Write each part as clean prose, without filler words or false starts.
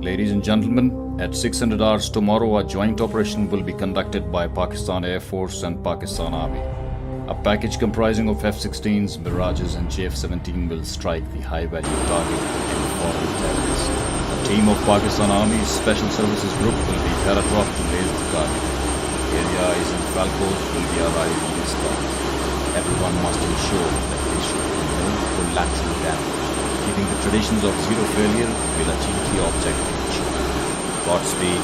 Ladies and gentlemen, at 600 hours tomorrow, a joint operation will be conducted by Pakistan Air Force and Pakistan Army. A package comprising of F-16s, Mirages and JF-17 will strike the high-value target in foreign territories. A team of Pakistan Army's Special Services Group will be paradropped to nail the target. Areas and Falcons will be arrived in this target. Everyone must ensure that there should be no collateral damage. Keeping the traditions of zero failure will achieve the objective. Godspeed.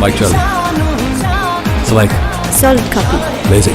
Mike Charlie. Select. Solid copy. Basic.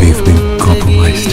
We've been compromised.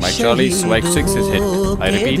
Mike Charlie, Swag 6 is hit. I repeat,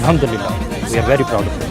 Alhamdulillah, we are very proud of it.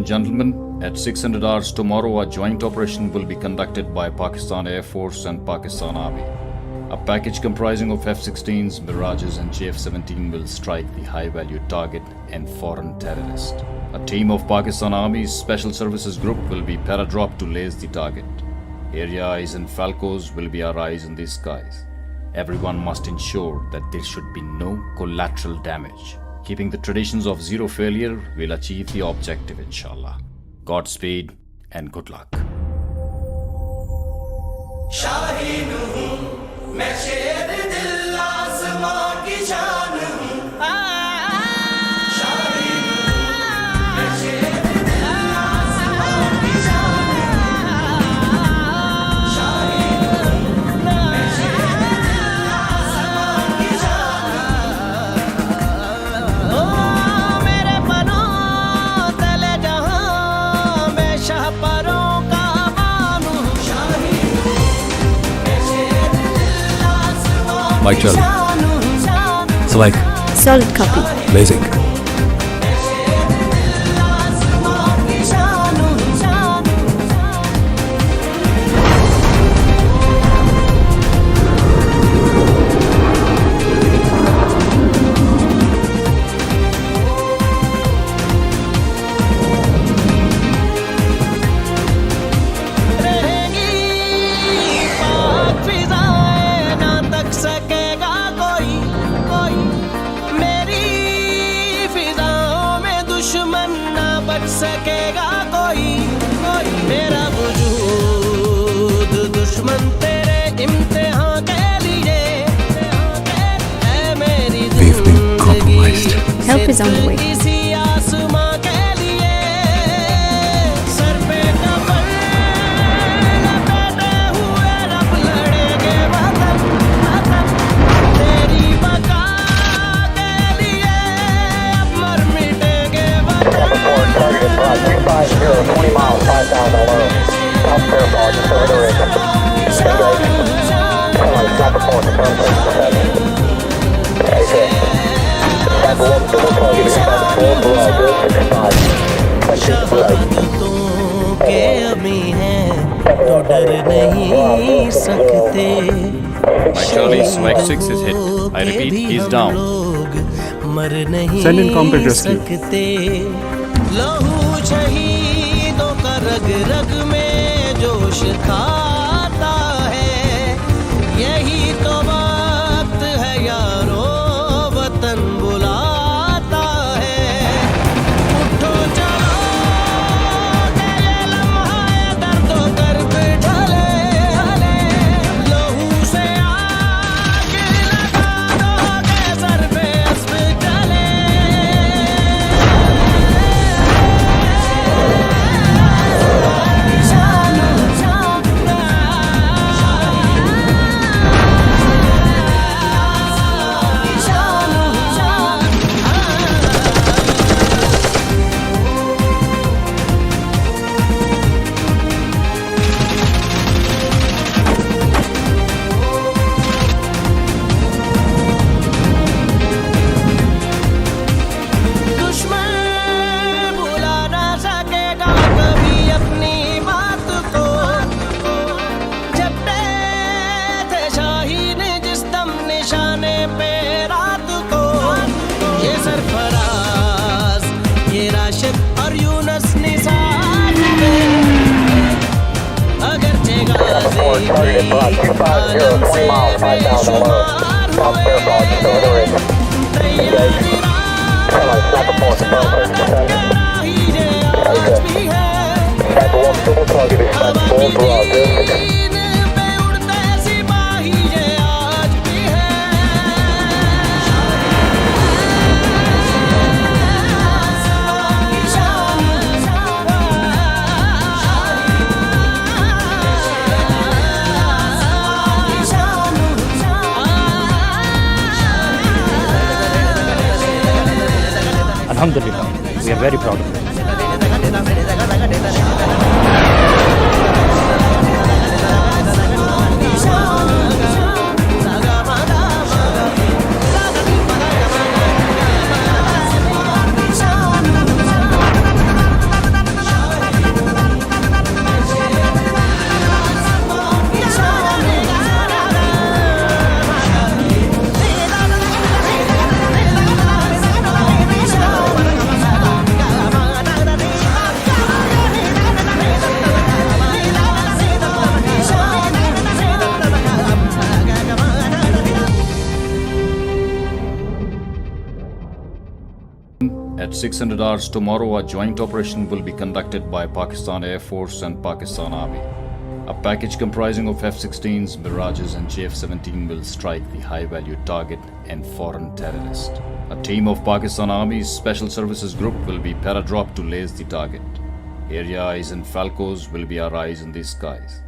and gentlemen, at 600 hours tomorrow, a joint operation will be conducted by Pakistan Air Force and Pakistan Army. A package comprising of F-16s, Mirages and JF-17 will strike the high-value target and foreign terrorist. A team of Pakistan Army's Special Services Group will be paradropped to lace the target. Area eyes and Falcos will be our eyes in the skies. Everyone must ensure that there should be no collateral damage. Keeping the traditions of zero failure, we'll achieve the objective, inshallah. Godspeed and good luck. Shaheen हूँ मैं शेर दिल आसमां की शान हूँ शाहीन हूँ मैं शेर दिल आसमां की शान हूँ शाहीन हूँ मैं शेर दिल आसमां की शान ओ मेरे परों तले जहां मैं शाह परों का बानू शाहीन हूँ मैं शेर दिल आसमां Mic check. It's like Solid copy. amazing. रहेंगी पाक फिजाएं ना तक सकेगा कोई कोई मेरी फिजाओं में दुश्मन ना बच सकेगा कोई कोई मेरा वजूद दुश्मन तेरे इम्तिहान के लिए है मेरी We've been compromised. Help is on the way. किसी आसमां के लिए सर पे कफन लपेटे हुए रब लड़ेंगे वतन वतन तेरी बका के लिए अब मर मिटेंगे वतन Target brought 250, 20 miles, 5,000 below. South Fairfax, just over the ridge. Engage. Sniper force, confirm place for 7. A6. Sniper 1, double call, give me sniper 4, below, good, 65. 26 below. शहादतों के अमी हैं तो डर नहीं सकते My Charlie, Mike 6 is hit. I repeat, he's down. मर नहीं Send in combat rescue. सकते लहू शहीदों का रग रग में जोश खाता है यही तो वक्त है यारो वतन बुलाता है उठो चलो के ये लम्हा दर्दो दर्द ढले लहू से आग लगा दो के सर पे अस्ब चले दुश्मन भुला ना सकेगा कभी अपनी बात को जपते थे शाहीन जिस दम निशाने पे रात को ये सरफराज ये राशिद और यूनस निसार पे अगर Target brought 250, 20 miles, 5,000 below. South Fairfax, just over the ridge. Engage. Sniper force, confirm place for 7. A6. Sniper 1, double call, give me sniper 4, below, good, 6. पे उड़ते सिपाही ये आज भी है Alhamdulillah, we are very proud of it. At 600 hours tomorrow, a joint operation will be conducted by Pakistan Air Force and Pakistan Army. A package comprising of F-16s, Mirages and JF-17 will strike the high-value target and foreign terrorist. A team of Pakistan Army's Special Services Group will be paradropped to lace the target. Area eyes and Falcos will be our eyes in the skies.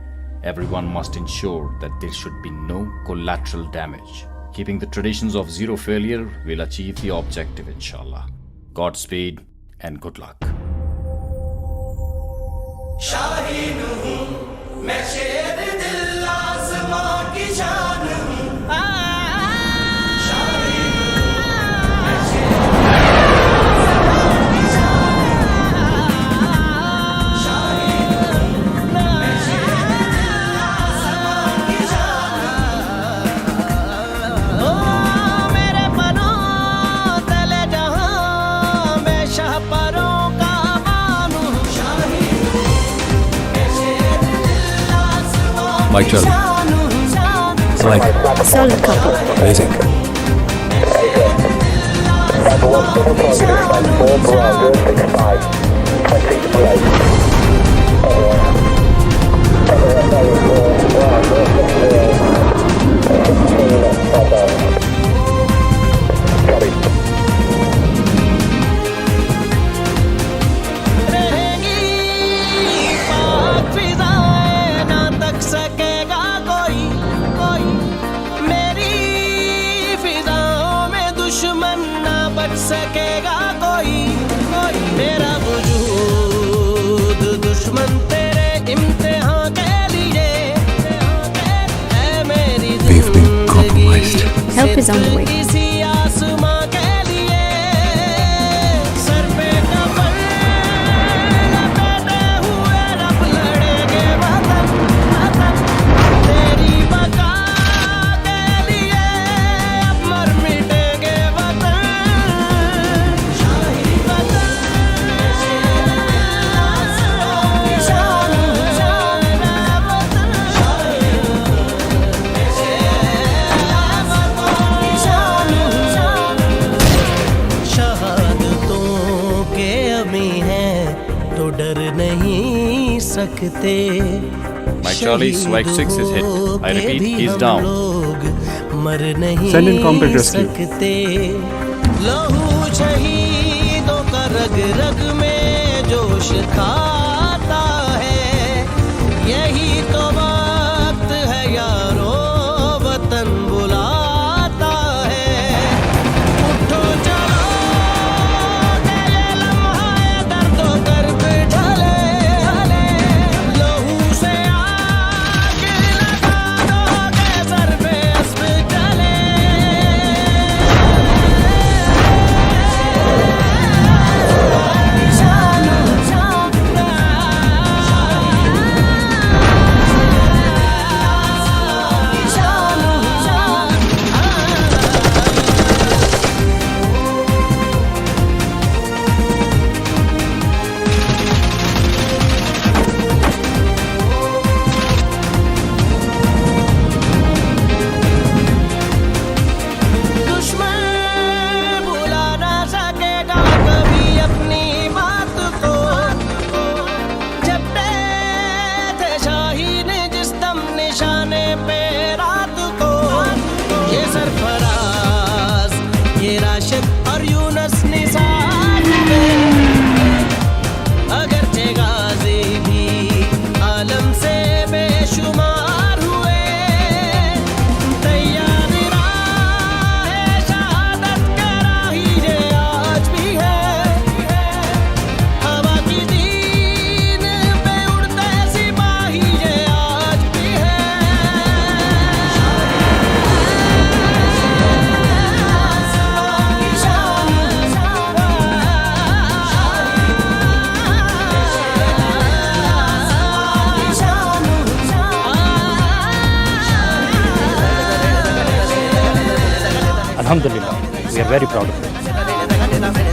Everyone must ensure that there should be no collateral damage. Keeping the traditions of zero failure, we'll achieve the objective, inshallah. Godspeed and good luck. Shaheen हूँ मैं शेर दिल आसमां की जान हूँ शाहीन हूँ मैं शेर दिल आसमां की जान हूँ शाहीन हूँ मैं शेर दिल आसमां की जान हूँ ओ मेरे पनों तले जहां मैं शाहपरों का बानू शाहीन हूँ मैं शेर दिल आसमां Mic check. So like, Solid copy. amazing. Number 1 civil target expect 4 Bravo 65 20 Blake. रहेगी पाक फिजाएं ना तक सकेगा कोई कोई मेरी फिजाओं में दुश्मन ना बच सकेगा कोई कोई मेरा वजूद दुश्मन तेरे इम्तिहान के लिए है मेरी We've been compromised. Help is on the way. किसी आसमां के लिए सर पे कफन लपेटे हुए रब लड़ेंगे वतन वतन तेरी बका के लिए अब मर मिटेंगे वतन शाही वतन शहादतों के अमी हैं तो डर नहीं सकते Mike Charlie, Swag 6 is hit. I repeat, he's down. लोग मर नहीं Send in combat rescue. सकते लहू शहीदों का रग रग में जोश खाता है यही तो वक्त है यारो वतन बुलाता है उठो चलो के ये लम्हा है दर्दो दर्द ढले लहू से आग लगा दो के सर पे अस्प चले दुश्मन भुला ना सकेगा कभी अपनी बात को जब थे शाहीन जिस दम निशाने पे रात को ये सरफराज ये राशिद और यूनस निसार पे अगरचे गाजी भी आलम से बेशुमार हुए तैयार राह शहादत का राही ये आज भी है हवा की दीन पे उड़ते सिपाही ये आज भी Alhamdulillah, we are very proud of it.